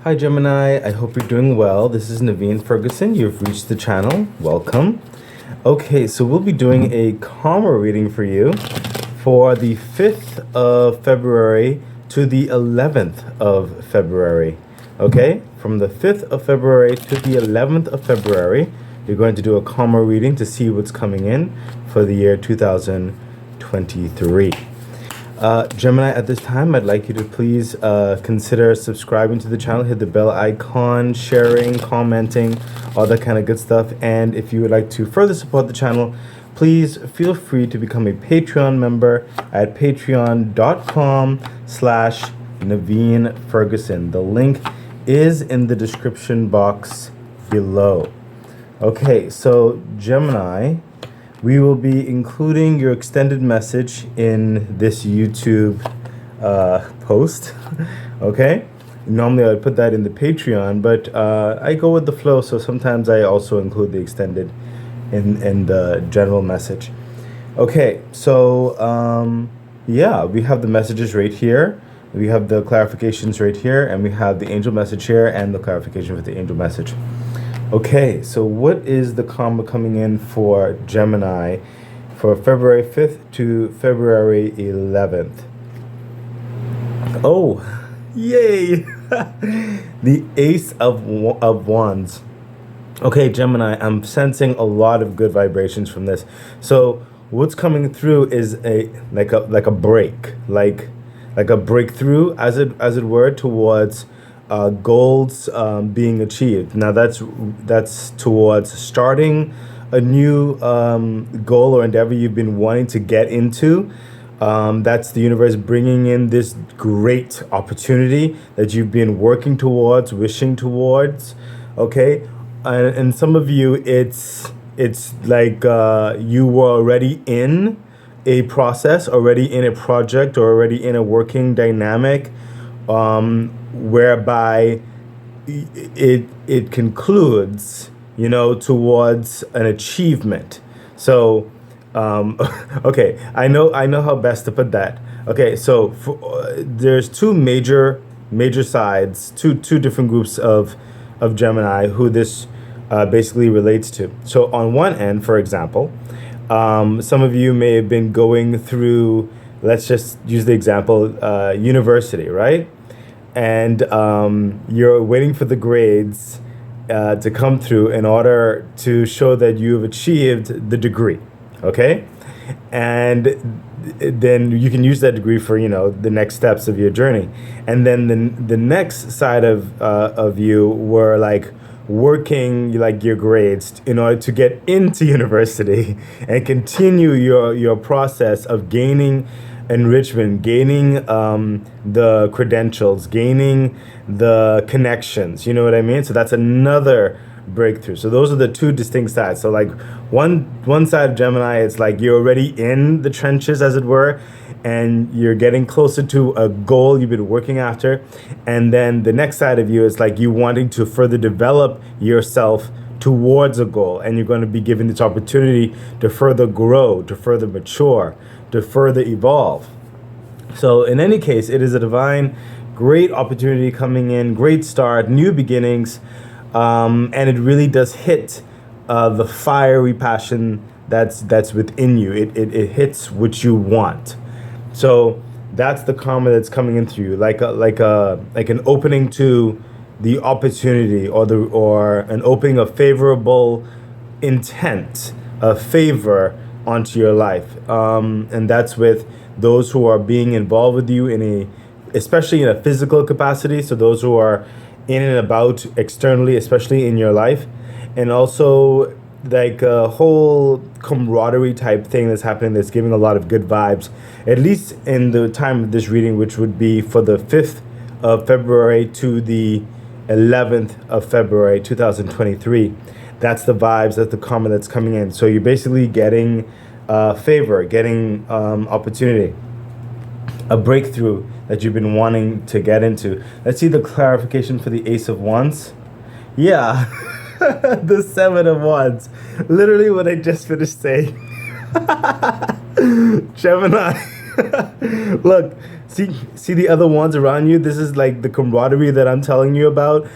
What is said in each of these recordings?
Hi Gemini, I hope you're doing well. This is Naveen Ferguson. You've reached the channel. Welcome. Okay, so we'll be doing a karma reading for you for the 5th of February to the 11th of February. Okay, from the 5th of February to the 11th of February, you're going to do a karma reading to see what's coming in for the year 2023. Gemini, at this time, I'd like you to please consider subscribing to the channel, hit the bell icon, sharing, commenting, all that kind of good stuff. And if you would like to further support the channel, please feel free to become a Patreon member at patreon.com/Naveen Ferguson. The link is in the description box below. Okay, so Gemini, we will be including your extended message in this YouTube post, okay? Normally I would put that in the Patreon, but I go with the flow, so sometimes I also include the extended in the general message. Okay, so yeah, we have the messages right here. We have the clarifications right here, and we have the angel message here and the clarification with the angel message. Okay, so what is the karma coming in for Gemini for February 5th to February 11th? Oh, yay! The Ace of Wands. Okay, Gemini, I'm sensing a lot of good vibrations from this. So what's coming through is like a break, like a breakthrough, as it were, towards goals being achieved. Now that's towards starting a new goal or endeavor you've been wanting to get into. That's the universe bringing in this great opportunity that you've been working towards, wishing towards. Okay, and some of you, it's like you were already in a process, already in a project, or already in a working dynamic, whereby it concludes, towards an achievement. So, okay, I know how best to put that. Okay, so there's two major sides, two different groups of Gemini who this basically relates to. So on one end, for example, some of you may have been going through, let's just use the example, university, right? And you're waiting for the grades to come through in order to show that you have achieved the degree, okay? And then you can use that degree for, the next steps of your journey. And then the next side of you were like working like your grades in order to get into university and continue your process of gaining enrichment, gaining the credentials, gaining the connections, you know what I mean? So that's another breakthrough. So those are the two distinct sides. So like one side of Gemini, it's like you're already in the trenches, as it were, and you're getting closer to a goal you've been working after. And then the next side of you is like you wanting to further develop yourself towards a goal, and you're going to be given this opportunity to further grow, to further mature, to further evolve. So in any case, it is a divine, great opportunity coming in, great start, new beginnings, and it really does hit the fiery passion that's within you. It hits what you want. So that's the karma that's coming in through you, like an opening to the opportunity, or an opening of favorable intent, a favor onto your life, and that's with those who are being involved with you especially in a physical capacity. So those who are in and about externally, especially in your life, and also like a whole camaraderie type thing that's happening that's giving a lot of good vibes, at least in the time of this reading, which would be for the 5th of February to the 11th of February 2023. That's the vibes, that's the karma that's coming in. So you're basically getting favor, getting opportunity, a breakthrough that you've been wanting to get into. Let's see the clarification for the Ace of Wands. Yeah, the 7 of Wands. Literally what I just finished saying. Gemini, Look, see the other ones around you. This is like the camaraderie that I'm telling you about.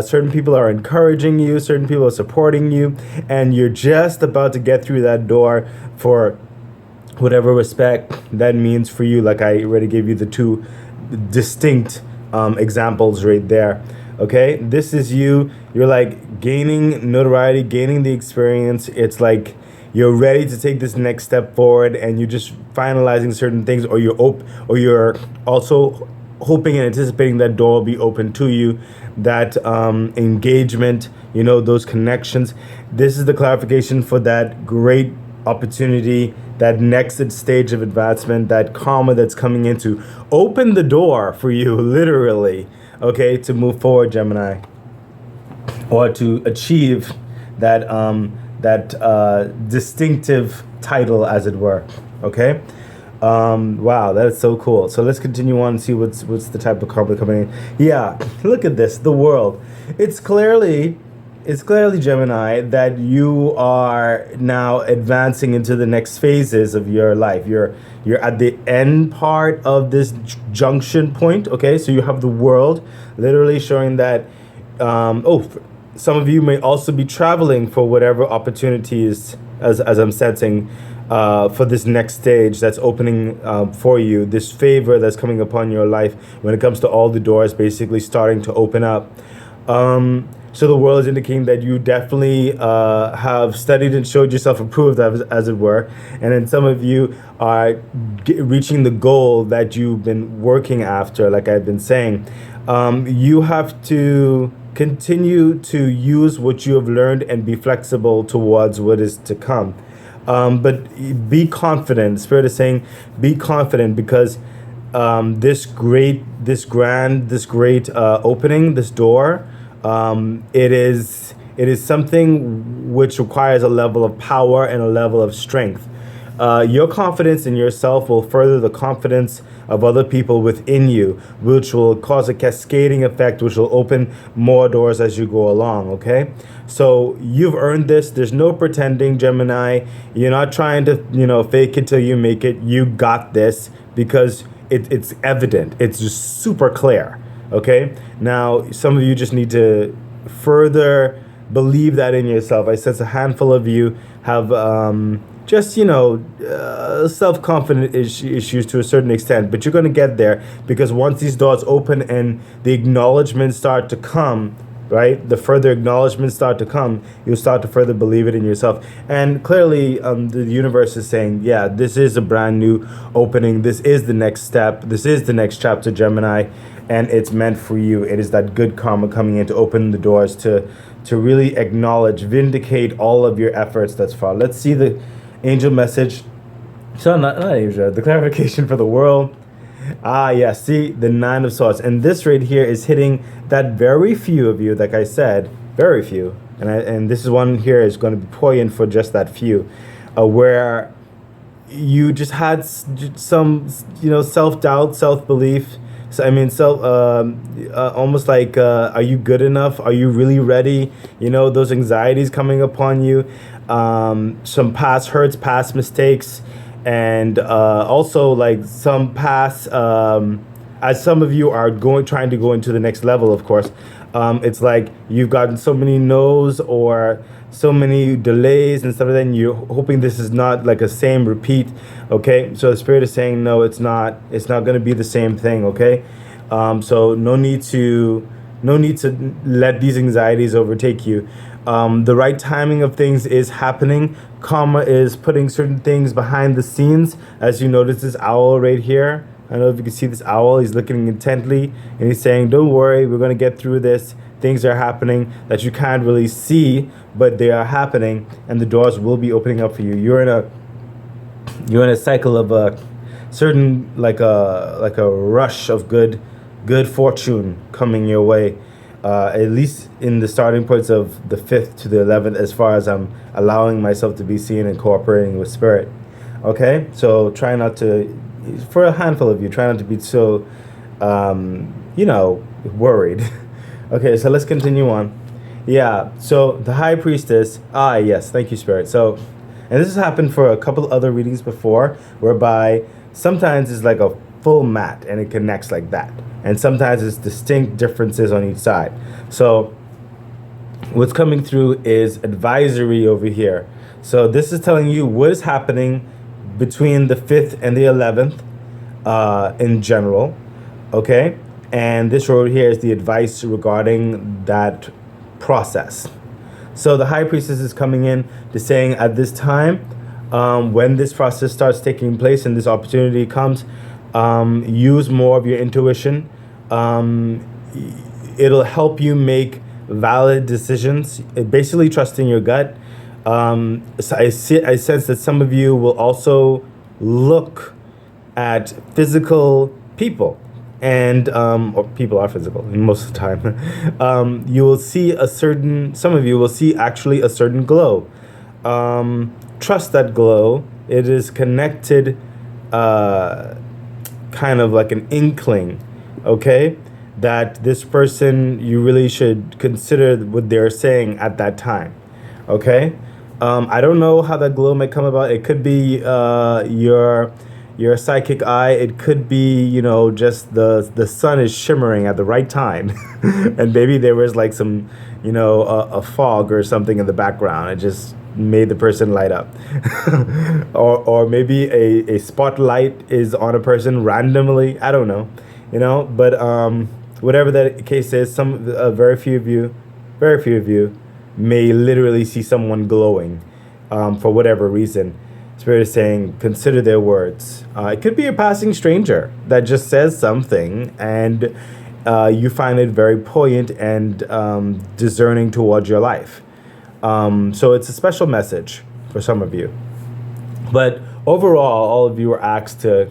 Certain people are encouraging you, certain people are supporting you, and you're just about to get through that door for whatever respect that means for you. Like I already gave you the two distinct examples right there. Okay, this is you. You're like gaining notoriety, gaining the experience. It's like you're ready to take this next step forward, and you're just finalizing certain things, or you're also hoping and anticipating that door will be open to you. That engagement, those connections. This is the clarification for that great opportunity, that next stage of advancement, that karma that's coming in to open the door for you, literally, okay, to move forward, Gemini, or to achieve that distinctive title, as it were. Okay. Wow, that is so cool. So let's continue on and see what's the type of karma coming in. Yeah, look at this. The world. It's clearly Gemini that you are now advancing into the next phases of your life. You're at the end part of this junction point. Okay, so you have the world, literally showing that. Some of you may also be traveling for whatever opportunities, as I'm sensing, for this next stage that's opening for you. This favor that's coming upon your life when it comes to all the doors basically starting to open up. So the world is indicating that you definitely have studied and showed yourself approved, as it were. And then some of you are reaching the goal that you've been working after, like I've been saying. You have to continue to use what you have learned and be flexible towards what is to come. But be confident. Spirit is saying, be confident, because this great opening, this door, it is something which requires a level of power and a level of strength. Your confidence in yourself will further the confidence of other people within you, which will cause a cascading effect, which will open more doors as you go along, okay? So you've earned this. There's no pretending, Gemini. You're not trying to, fake it till you make it. You got this, because it's evident. It's just super clear, okay? Now, some of you just need to further believe that in yourself. I sense a handful of you have self-confident issues to a certain extent, but you're going to get there, because once these doors open and the acknowledgements start to come, right, the further acknowledgements start to come, you'll start to further believe it in yourself. And clearly the universe is saying, yeah, this is a brand new opening. This is the next step. This is the next chapter, Gemini, and it's meant for you. It is that good karma coming in to open the doors to really acknowledge, vindicate all of your efforts thus far. Let's see the angel message. So not angel, the clarification for the world. Yeah, see the 9 of Swords, and this right here is hitting that very few of you, like I said, very few, and this is one here is going to be poignant for just that few, where you just had some, self-doubt, self-belief. So, I mean, almost like, are you good enough? Are you really ready? Those anxieties coming upon you, some past hurts, past mistakes, and also like some past, as some of you are trying to go into the next level, of course, it's like you've gotten so many no's or so many delays and stuff like that, and you're hoping this is not like a same repeat, okay? So the Spirit is saying, no, it's not going to be the same thing, okay? So no need to let these anxieties overtake you. The right timing of things is happening. Karma is putting certain things behind the scenes. As you notice, this owl right here, I don't know if you can see this owl, he's looking intently, and he's saying, don't worry, we're going to get through this. Things are happening that you can't really see, but they are happening, and the doors will be opening up for you. You're in a cycle of a certain, like a rush of good fortune coming your way, at least in the starting points of the 5th to the 11th, as far as I'm allowing myself to be seen and cooperating with Spirit. Okay, so try not to, for a handful of you, try not to be so worried. Okay, so let's continue on. Yeah, so the High Priestess, yes, thank you, Spirit. So, and this has happened for a couple other readings before, whereby Sometimes it's like a full mat and it connects like that. And sometimes it's distinct differences on each side. So what's coming through is advisory over here. So this is telling you what is happening between the 5th and the 11th in general. Okay? And this road here is the advice regarding that process. So the high priestess is coming in to saying at this time, when this process starts taking place and this opportunity comes, use more of your intuition. It'll help you make valid decisions, basically trusting your gut. So I sense that some of you will also look at physical people, and or people are physical most of the time. You will see some of you will see actually a certain glow. Trust that glow. It is connected, kind of like an inkling, okay? That this person, you really should consider what they're saying at that time, okay? I don't know how that glow might come about. It could be your psychic eye. It could be, just the sun is shimmering at the right time, and maybe there was like some, a fog or something in the background. It just made the person light up, or maybe a spotlight is on a person randomly. I don't know, but whatever that case is, very few of you may literally see someone glowing, for whatever reason. Spirit is saying, consider their words. It could be a passing stranger that just says something, and you find it very poignant and discerning towards your life. So it's a special message for some of you. But overall, all of you are asked to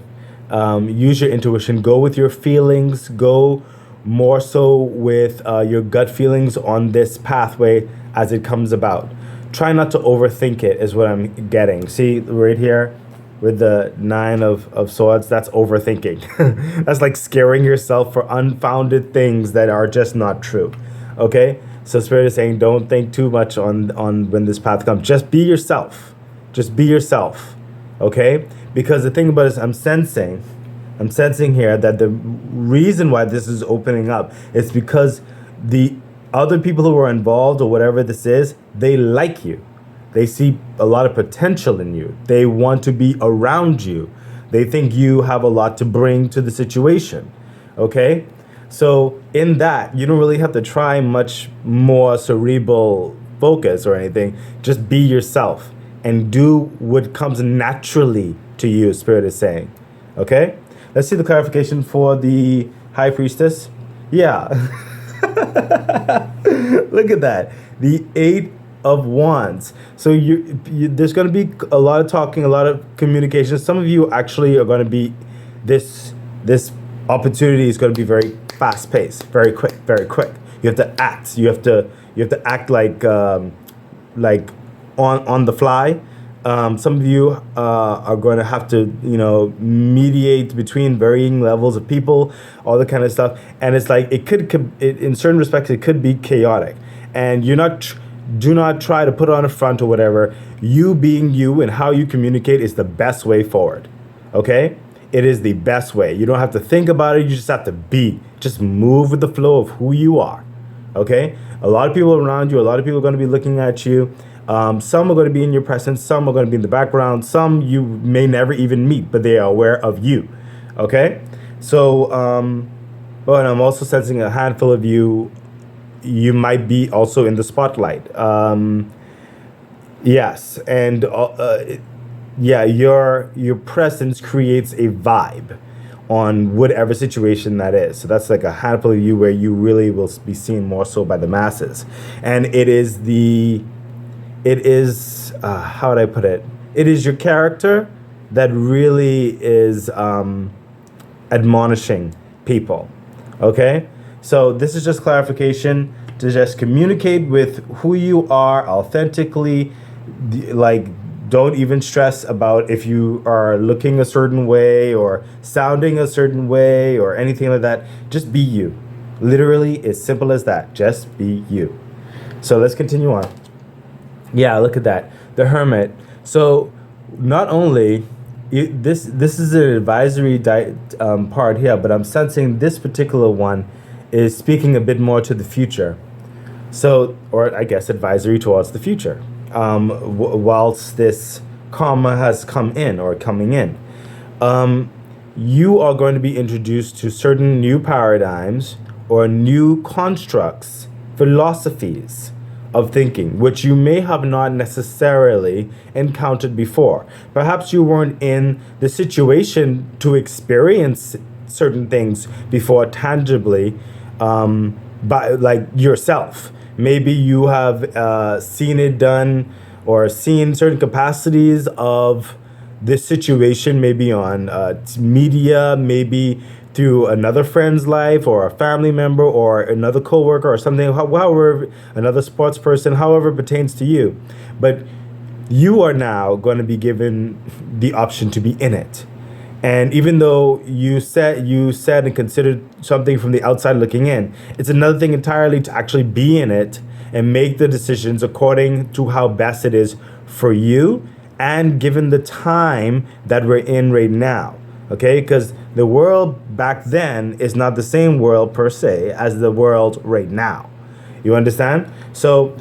use your intuition, go with your feelings, go more so with your gut feelings on this pathway as it comes about. Try not to overthink it is what I'm getting. See right here with the 9 of swords, that's overthinking. That's like scaring yourself for unfounded things that are just not true. Okay? So Spirit is saying don't think too much on when this path comes. Just be yourself. Just be yourself. Okay? Because the thing about it is I'm sensing here that the reason why this is opening up is because the other people who are involved or whatever this is, they like you. They see a lot of potential in you. They want to be around you. They think you have a lot to bring to the situation. Okay? So in that, you don't really have to try much more cerebral focus or anything. Just be yourself and do what comes naturally to you, Spirit is saying. Okay? Let's see the clarification for the High Priestess. Yeah. Look at that. The 8 of Wands. So there's going to be a lot of talking, a lot of communication. Some of you actually are going to be, this opportunity is going to be very fast paced, very quick, very quick. You have to act. You have to act like on the fly. Some of you are going to have to, mediate between varying levels of people, all that kind of stuff. And it's like, in certain respects, it could be chaotic. And do not try to put on a front or whatever. You being you and how you communicate is the best way forward. Okay? It is the best way. You don't have to think about it. You just have to be. Just move with the flow of who you are. Okay? A lot of people around you, a lot of people are going to be looking at you. Some are going to be in your presence. Some are going to be in the background. Some you may never even meet, but they are aware of you. Okay? So, but I'm also sensing a handful of you might be also in the spotlight. Yes. And, yeah, your presence creates a vibe on whatever situation that is. So that's like a handful of you where you really will be seen more so by the masses. And it is how would I put it? It is your character that really is admonishing people. Okay? So this is just clarification to just communicate with who you are authentically. Like, don't even stress about if you are looking a certain way or sounding a certain way or anything like that. Just be you. Literally, as simple as that. Just be you. So let's continue on. Yeah, look at that. The Hermit. So not only this is an advisory part here, but I'm sensing this particular one is speaking a bit more to the future. So, or I guess advisory towards the future. Whilst this karma has come in or coming in, you are going to be introduced to certain new paradigms or new constructs, philosophies of thinking, which you may have not necessarily encountered before. Perhaps you weren't in the situation to experience certain things before tangibly, by like yourself. Maybe you have seen it done or seen certain capacities of this situation, maybe on media, maybe through another friend's life or a family member or another coworker or something, however, another sports person, however it pertains to you. But you are now going to be given the option to be in it. And even though you said and considered something from the outside looking in, it's another thing entirely to actually be in it and make the decisions according to how best it is for you and given the time that we're in right now. Okay? Because the world back then is not the same world per se as the world right now. You understand? So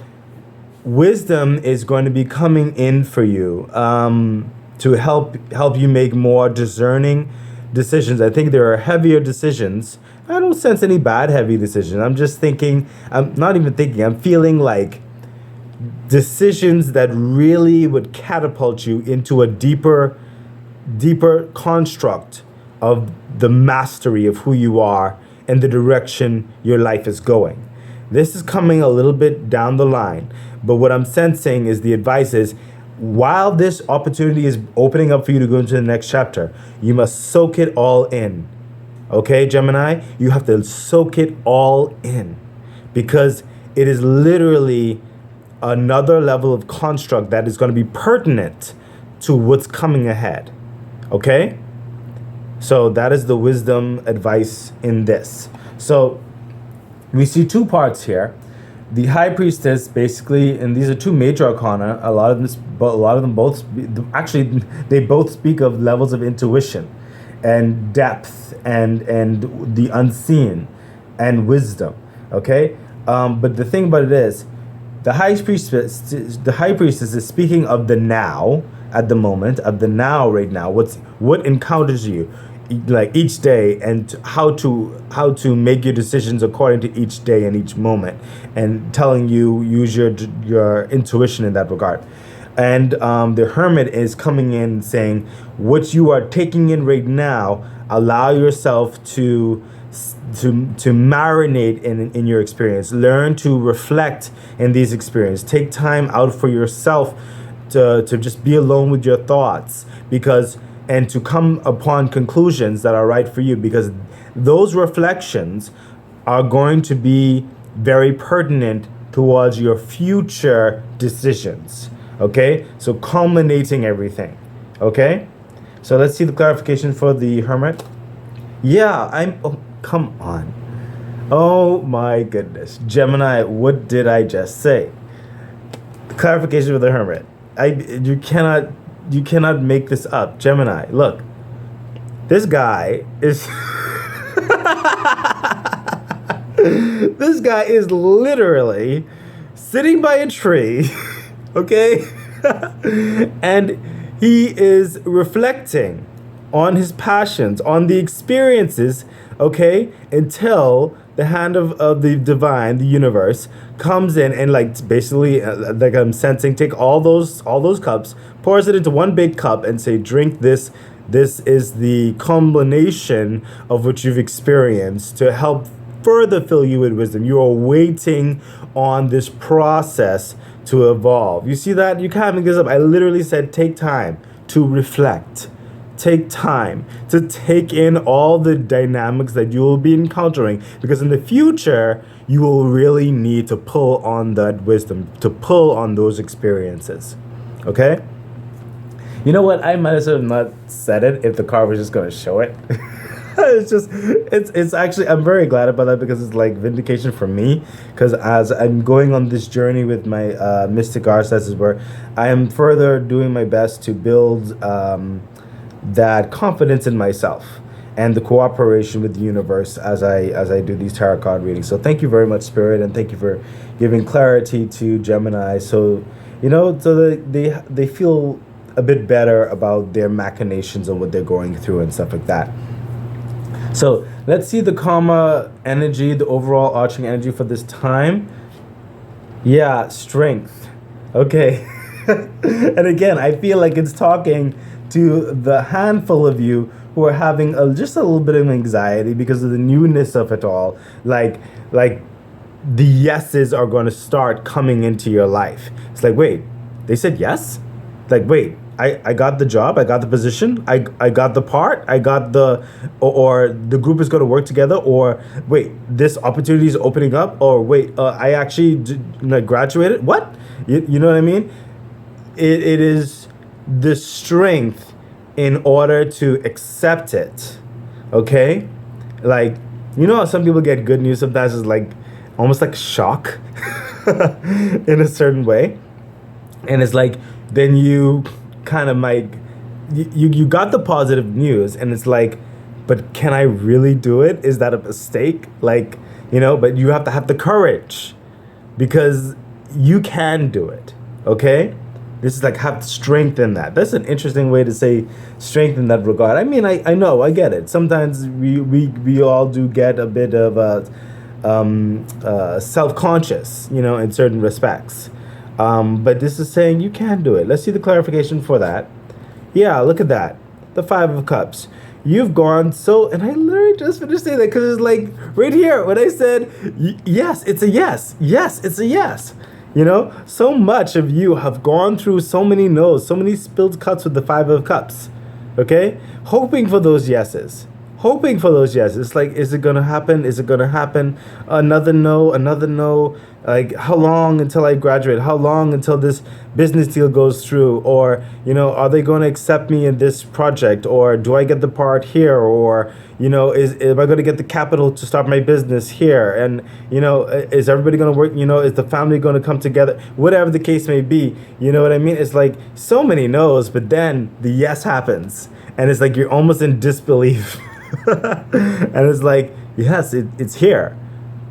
wisdom is going to be coming in for you, to help you make more discerning decisions. I think there are heavier decisions. I don't sense any bad heavy decisions. I'm just thinking, I'm not even thinking, I'm feeling like decisions that really would catapult you into a deeper construct of the mastery of who you are and the direction your life is going. This is coming a little bit down the line, but what I'm sensing is the advice is, while this opportunity is opening up for you to go into the next chapter, you must soak it all in. Okay, Gemini? You have to soak it all in because it is literally another level of construct that is going to be pertinent to what's coming ahead. Okay? So that is the wisdom advice in this. So we see two parts here. The High Priestess, basically, and these are two major arcana. A lot of them both, actually, they both speak of levels of intuition, and depth, and the unseen, and wisdom. Okay, but the thing about it is, the High Priestess is speaking of the now, at the moment, of the now, right now. What encounters you, like each day, and how to make your decisions according to each day and each moment, and telling you use your intuition in that regard. And the Hermit is coming in saying what you are taking in right now, allow yourself to marinate in your experience. Learn to reflect in these experiences. Take time out for yourself to just be alone with your thoughts, and to come upon conclusions that are right for you, because those reflections are going to be very pertinent towards your future decisions. Okay? So culminating everything. Okay? So let's see the clarification for the Hermit. Yeah, oh, come on. Oh my goodness. Gemini, what did I just say? Clarification for the Hermit. You cannot make this up. Gemini, look. This guy is this guy is literally sitting by a tree, okay? And he is reflecting on his passions, on the experiences, okay, until the hand of the divine, the universe, comes in and like basically, like I'm sensing, take all those cups, pours it into one big cup and say, drink this. This is the combination of what you've experienced to help further fill you with wisdom. You are waiting on this process to evolve. You see that? You can't make this up. I literally said take time to reflect. Take time to take in all the dynamics that you will be encountering, because in the future, you will really need to pull on that wisdom, to pull on those experiences. Okay? You know what? I might as well not said it if the card was just going to show it. It's actually, I'm very glad about that, because it's like vindication for me, because as I'm going on this journey with my mystic arts, where I am further doing my best to build that confidence in myself and the cooperation with the universe as I do these tarot card readings. So thank you very much, Spirit, and thank you for giving clarity to Gemini. So so they feel a bit better about their machinations and what they're going through and stuff like that. So let's see the karma energy, the overall arching energy for this time. Yeah, strength. Okay. And again, I feel like it's talking to the handful of you who are having just a little bit of anxiety because of the newness of it all. Like the yeses are going to start coming into your life. It's like, wait, they said yes? Like, wait, I got the job, I got the position, I got the part, I got or the group is going to work together, or wait, this opportunity is opening up, or wait, I actually graduated. What? You know what I mean? It is the strength in order to accept it. Okay? Like, how some people get good news sometimes is like almost like shock in a certain way. And it's like, then you kind of like, you got the positive news and it's like, but can I really do it? Is that a mistake? Like, but you have to have the courage because you can do it. Okay? This is like have strength in that. That's an interesting way to say strength in that regard. I mean, I know, I get it. Sometimes we all do get a bit of self-conscious, in certain respects. But this is saying you can do it. Let's see the clarification for that. Yeah, look at that. The Five of Cups. You've gone and I literally just finished saying that because it's like right here when I said, yes, it's a yes. Yes, it's a yes. So much of you have gone through so many no's, so many spilled cups with the Five of Cups. Okay? Hoping for those yeses. It's like, is it going to happen? Is it going to happen? Another no. Like, how long until I graduate? How long until this business deal goes through? Or, are they going to accept me in this project? Or do I get the part here? Or, am I going to get the capital to start my business here? And, is everybody going to work? Is the family going to come together? Whatever the case may be, you know what I mean? It's like so many no's, but then the yes happens. And it's like you're almost in disbelief. And it's like, yes, it's here.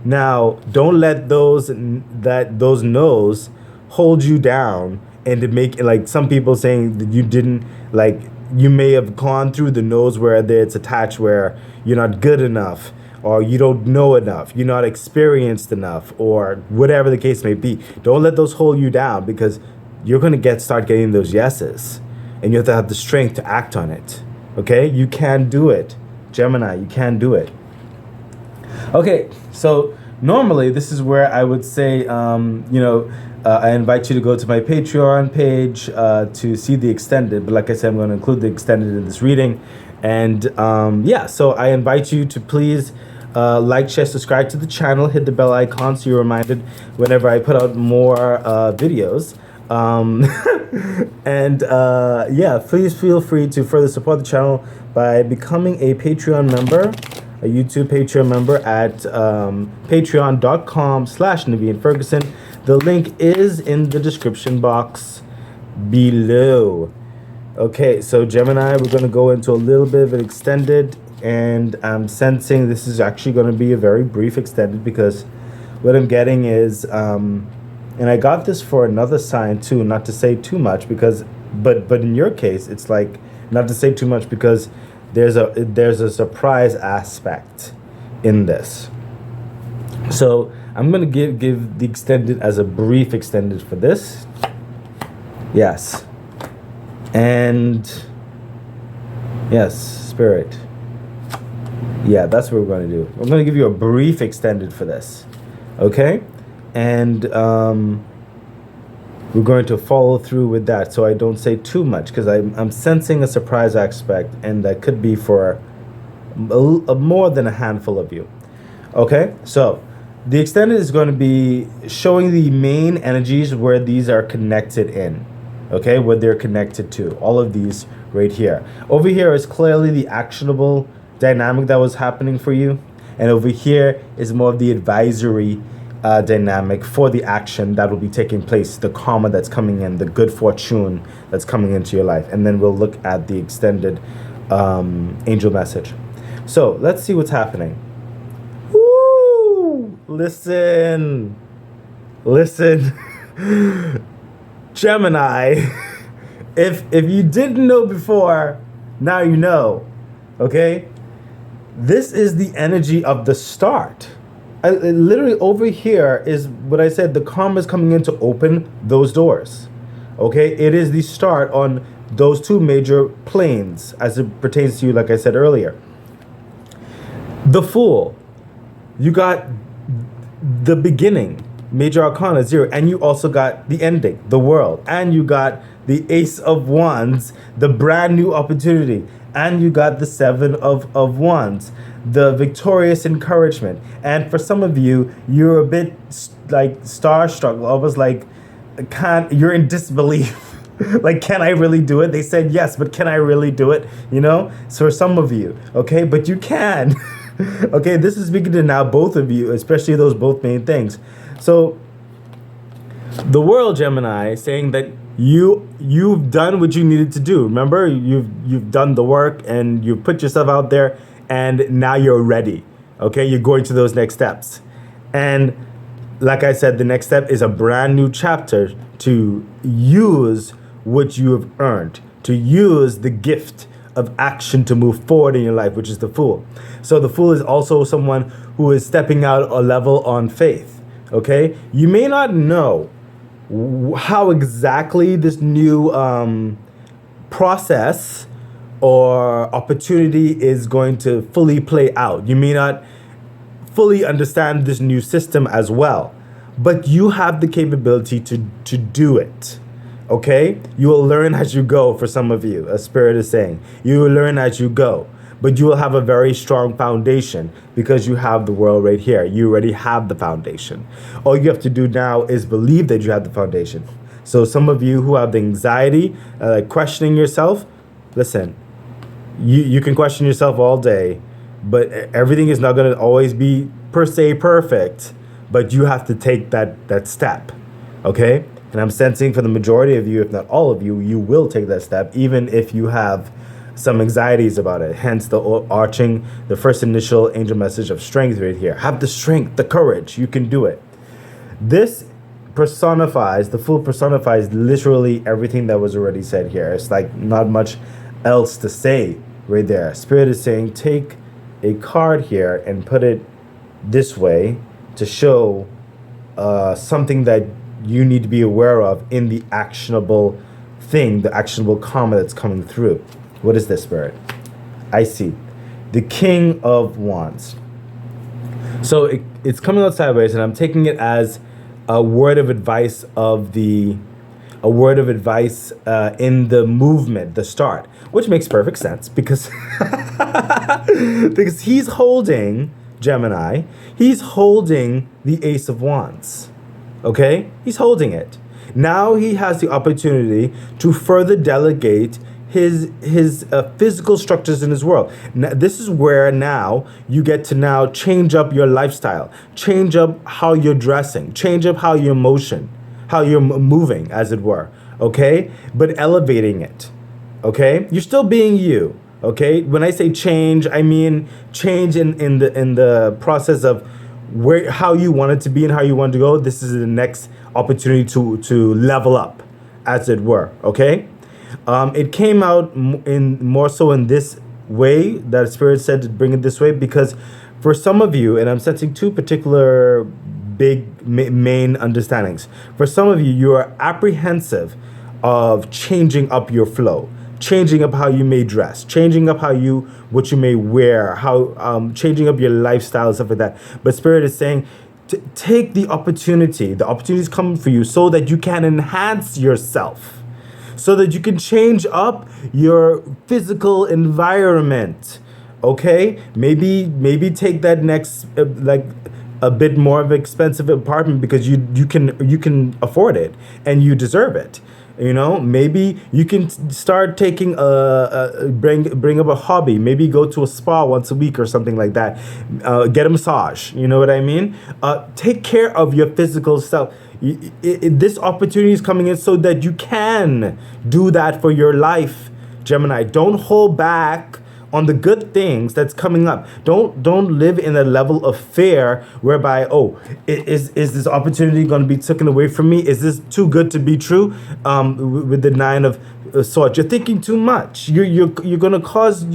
Now, don't let those no's hold you down and to make it like some people saying that you didn't, like, you may have gone through the no's where it's attached where you're not good enough or you don't know enough, you're not experienced enough, or whatever the case may be. Don't let those hold you down because you're going to start getting those yeses and you have to have the strength to act on it. Okay? You can do it. Gemini, you can do it. Okay, so normally this is where I would say, I invite you to go to my Patreon page to see the extended. But like I said, I'm going to include the extended in this reading. And so I invite you to please like, share, subscribe to the channel, hit the bell icon so you're reminded whenever I put out more videos. Please feel free to further support the channel by becoming a Patreon member, a YouTube Patreon member at patreon.com/Naveen Ferguson. The link is in the description box below. Okay, so Gemini, we're going to go into a little bit of an extended, and I'm sensing this is actually going to be a very brief extended because what I'm getting is, and I got this for another sign too, not to say too much because, but in your case, it's like not to say too much because there's a surprise aspect in this. So I'm gonna give the extended as a brief extended for this. Yes. And yes, Spirit. Yeah, that's what we're gonna do. I'm gonna give you a brief extended for this. Okay? And we're going to follow through with that so I don't say too much because I'm sensing a surprise aspect, and that could be for more than a handful of you. Okay, so the extended is going to be showing the main energies where these are connected in. Okay, what they're connected to. All of these right here. Over here is clearly the actionable dynamic that was happening for you, and over here is more of the advisory dynamic for the action that will be taking place, the karma that's coming in, the good fortune that's coming into your life. And then we'll look at the extended angel message. So let's see what's happening. Woo! Listen. Gemini, if you didn't know before, now you know. Okay? This is the energy of the start. Literally over here is what I said, the karma is coming in to open those doors. Okay? It is the start on those two major planes as it pertains to you, like I said earlier. The Fool. You got the beginning, major arcana 0, and you also got the ending, the World, and you got the Ace of Wands, the brand new opportunity, and you got the 7 of Wands, the victorious encouragement. And for some of you, you're a bit like starstruck, almost like you're in disbelief. Like, can I really do it? They said yes, but can I really do it? You know? So for some of you, okay, but you can. Okay, this is speaking to now both of you, especially those both main things. So the World, Gemini, saying that you've done what you needed to do. Remember, you've done the work and you've put yourself out there, and now you're ready. Okay, you're going to those next steps. And like I said, the next step is a brand new chapter to use what you have earned, to use the gift of action to move forward in your life, which is the Fool. So the Fool is also someone who is stepping out a level on faith. Okay, you may not know how exactly this new process or opportunity is going to fully play out. You may not fully understand this new system as well, but you have the capability to do it. Okay? You will learn as you go. For some of you, as Spirit is saying, you will learn as you go, but you will have a very strong foundation because you have the World right here. You already have the foundation. All you have to do now is believe that you have the foundation. So some of you who have the anxiety, questioning yourself, listen, you can question yourself all day, but everything is not going to always be per se perfect, but you have to take that step. Okay? And I'm sensing for the majority of you, if not all of you, you will take that step, even if you have some anxieties about it. Hence the first initial angel message of strength right here. Have the strength, the courage. You can do it. This personifies, the Fool personifies literally everything that was already said here. It's like not much else to say right there. Spirit is saying, take a card here and put it this way to show something that you need to be aware of in the actionable thing, the actionable karma that's coming through. What is this, Spirit? I see the King of Wands. So it's coming out sideways, and I'm taking it as a word of advice in the movement, the start, which makes perfect sense because because he's holding Gemini, he's holding the Ace of Wands. Okay? He's holding it. Now he has the opportunity to further delegate his physical structures in his world. Now, this is where now you get to now change up your lifestyle, change up how you're dressing, change up how you're moving, as it were. Okay? But elevating it. Okay? You're still being you. Okay? When I say change, I mean change in the process of how you want it to be and how you want to go. This is the next opportunity to level up, as it were. Okay, it came out more so in this way that Spirit said to bring it this way because for some of you, and I'm sensing two particular big main understandings. For some of you, you are apprehensive of changing up your flow, changing up how you may dress, changing up what you may wear, changing up your lifestyle and stuff like that. But Spirit is saying, take the opportunity. The opportunity is coming for you so that you can enhance yourself, so that you can change up your physical environment. Okay, maybe take that next like a bit more of an expensive apartment because you can afford it and you deserve it. You know, maybe you can start taking bring up a hobby. Maybe go to a spa once a week or something like that. Get a massage. You know what I mean? Take care of your physical self. This opportunity is coming in so that you can do that for your life, Gemini. Don't hold back on the good things that's coming up. Don't live in a level of fear whereby, oh, is this opportunity going to be taken away from me? Is this too good to be true? With the nine of swords, you're thinking too much. You're gonna cause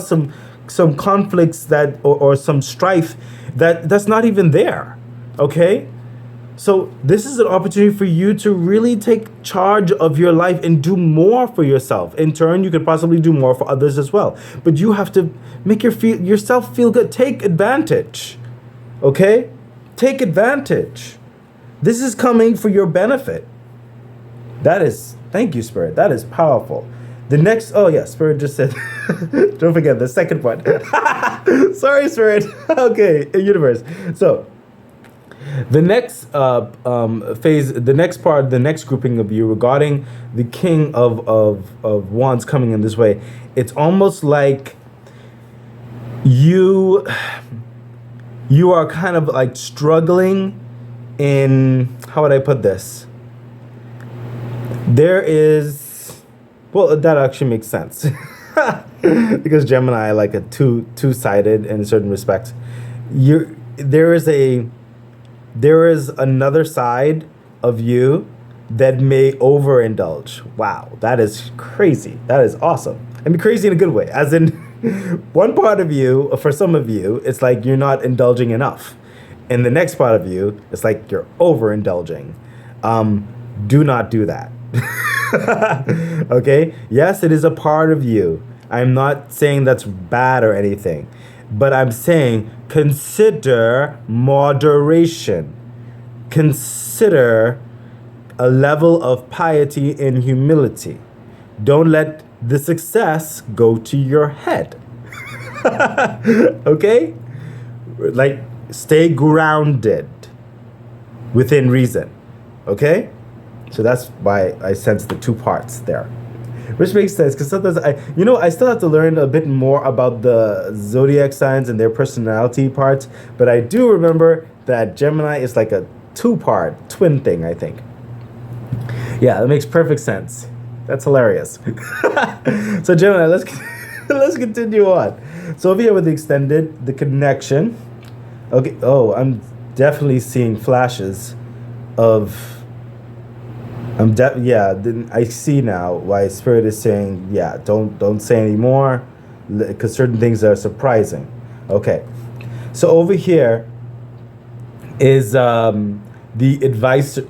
some conflicts that or some strife that's not even there. Okay. So this is an opportunity for you to really take charge of your life and do more for yourself. In turn, you could possibly do more for others as well. But you have to make yourself feel good. Take advantage. Okay? Take advantage. This is coming for your benefit. Thank you, Spirit. That is powerful. The next, oh yeah, Spirit just said, don't forget the second part. Sorry, Spirit. Okay, universe. So, the next phase, the next part, the next grouping of you regarding the King of Wands coming in this way, it's almost like you are kind of like struggling in, how would I put this? There is, well, that actually makes sense. Because Gemini, like a two-sided in certain respects. There is another side of you that may overindulge. Wow, that is crazy. That is awesome. I mean, crazy in a good way. As in, one part of you, for some of you, it's like you're not indulging enough. And the next part of you, it's like you're overindulging. Do not do that. Okay? Yes, it is a part of you. I'm not saying that's bad or anything. But I'm saying consider moderation. Consider a level of piety and humility. Don't let the success go to your head. Okay? Like, stay grounded within reason. Okay? So that's why I sense the two parts there. Which makes sense, because sometimes I still have to learn a bit more about the zodiac signs and their personality parts, but I do remember that Gemini is like a two-part twin thing, I think. Yeah, that makes perfect sense. That's hilarious. So Gemini, let's continue on. So over here with the connection. Okay, oh, I'm definitely seeing flashes of then I see now why Spirit is saying, yeah, don't say anymore, because certain things are surprising. Okay, so over here is the advice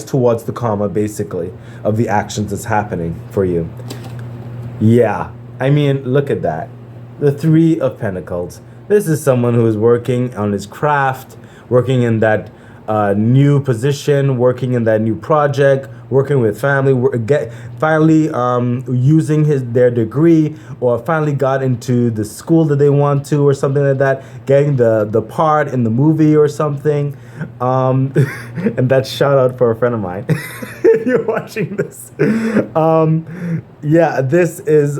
towards the karma, basically, of the actions that's happening for you. Yeah, I mean, look at that. The Three of Pentacles. This is someone who is working on his craft, working in that new position, working in that new project, working with family, finally using their degree, or finally got into the school that they want to, or something like that, getting the part in the movie or something. And that's shout out for a friend of mine. If you're watching this. Yeah, this is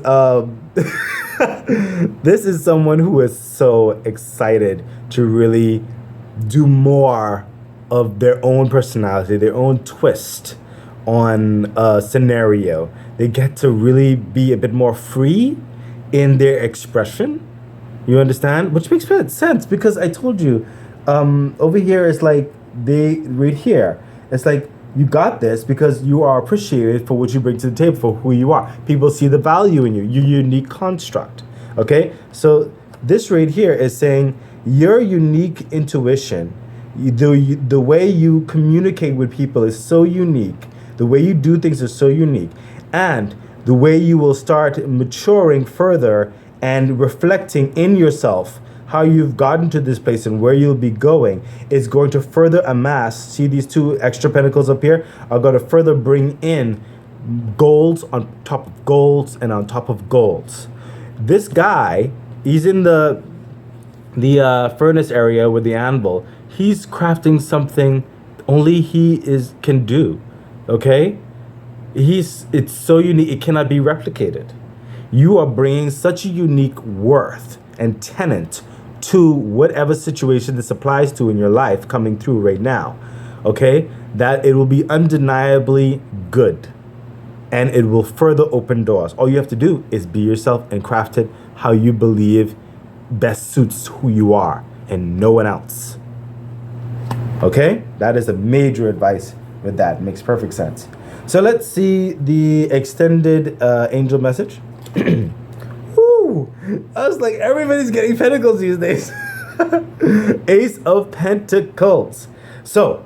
this is someone who is so excited to really do more of their own personality, their own twist on a scenario. They get to really be a bit more free in their expression. You understand? Which makes sense, because I told you, over here is like right here. It's like you got this because you are appreciated for what you bring to the table, for who you are. People see the value in you, your unique construct. Okay? So this right here is saying your unique intuition, the way you communicate with people is so unique. The way you do things is so unique. And the way you will start maturing further and reflecting in yourself how you've gotten to this place and where you'll be going is going to further amass. See, these two extra pentacles up here are going to further bring in golds on top of golds and on top of golds. This guy, he's in the furnace area with the anvil. He's crafting something only he can do. Okay? It's so unique, it cannot be replicated. You are bringing such a unique worth and tenant to whatever situation this applies to in your life coming through right now, okay? That it will be undeniably good and it will further open doors. All you have to do is be yourself and craft it how you believe best suits who you are and no one else. Okay? That is a major advice with that. Makes perfect sense. So let's see the extended angel message. Woo! I was like, everybody's getting pentacles these days. Ace of Pentacles. So,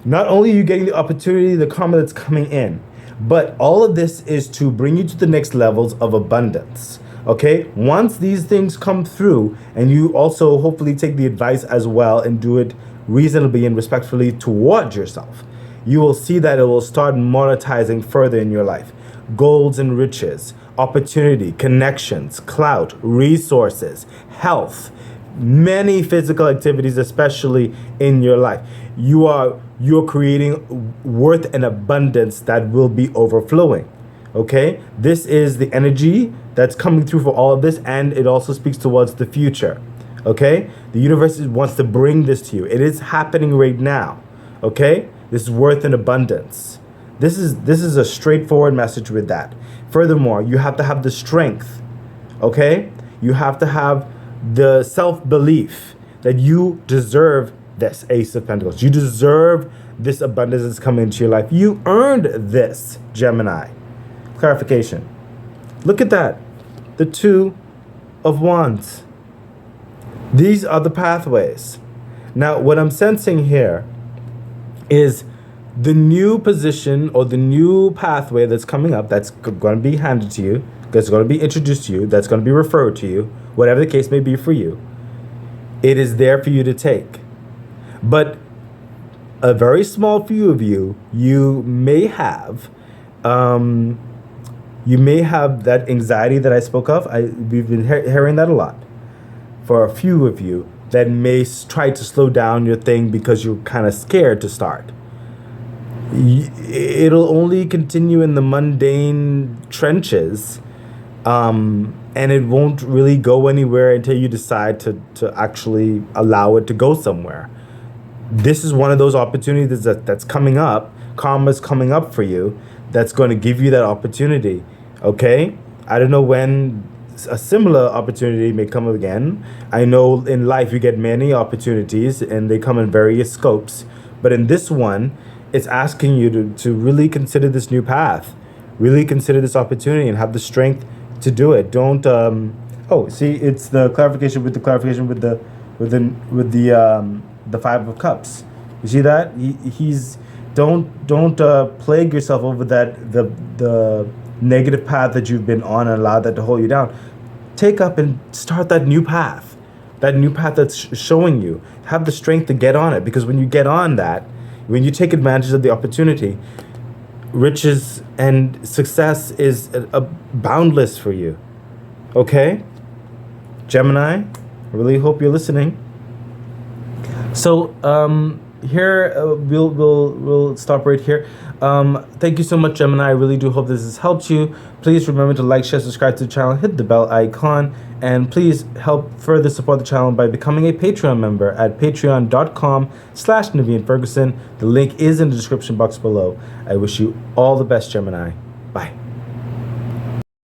not only are you getting the opportunity, the karma that's coming in, but all of this is to bring you to the next levels of abundance. Okay? Once these things come through, and you also hopefully take the advice as well and do it reasonably and respectfully towards yourself, you will see that it will start monetizing further in your life. Golds and riches, opportunity, connections, clout, resources, health, many physical activities, especially in your life. You're creating worth and abundance that will be overflowing. Okay? This is the energy that's coming through for all of this, and it also speaks towards the future. Okay? The universe wants to bring this to you. It is happening right now. Okay? This is worth and abundance. This is a straightforward message with that. Furthermore, you have to have the strength. Okay? You have to have the self-belief that you deserve this Ace of Pentacles. You deserve this abundance that's coming into your life. You earned this, Gemini. Clarification. Look at that. The Two of Wands. These are the pathways. Now, what I'm sensing here is the new position or the new pathway that's coming up, that's going to be handed to you, that's going to be introduced to you, that's going to be referred to you, whatever the case may be for you. It is there for you to take. But a very small few of you, you may have that anxiety that I spoke of. We've been hearing that a lot. For a few of you, that may try to slow down your thing because you're kind of scared to start. It'll only continue in the mundane trenches, and it won't really go anywhere until you decide to actually allow it to go somewhere. This is one of those opportunities that's coming up. Karma's coming up for you. That's going to give you that opportunity. Okay? I don't know when a similar opportunity may come again. I know in life you get many opportunities and they come in various scopes. But in this one, it's asking you to really consider this new path. Really consider this opportunity and have the strength to do it. Don't see, it's the clarification with the Five of Cups. You see that? He's don't plague yourself over that the negative path that you've been on and allow that to hold you down. Take up and start that new path. That new path that's showing you. Have the strength to get on it, because when you get on that, when you take advantage of the opportunity, riches and success is boundless for you. Okay? Gemini, I really hope you're listening. So here we'll stop right here. Thank you so much, Gemini. I really do hope this has helped you. Please remember to like, share, subscribe to the channel, hit the bell icon, and please help further support the channel by becoming a Patreon member at patreon.com/Naveen Ferguson. The link is in the description box below. I wish you all the best, Gemini. Bye.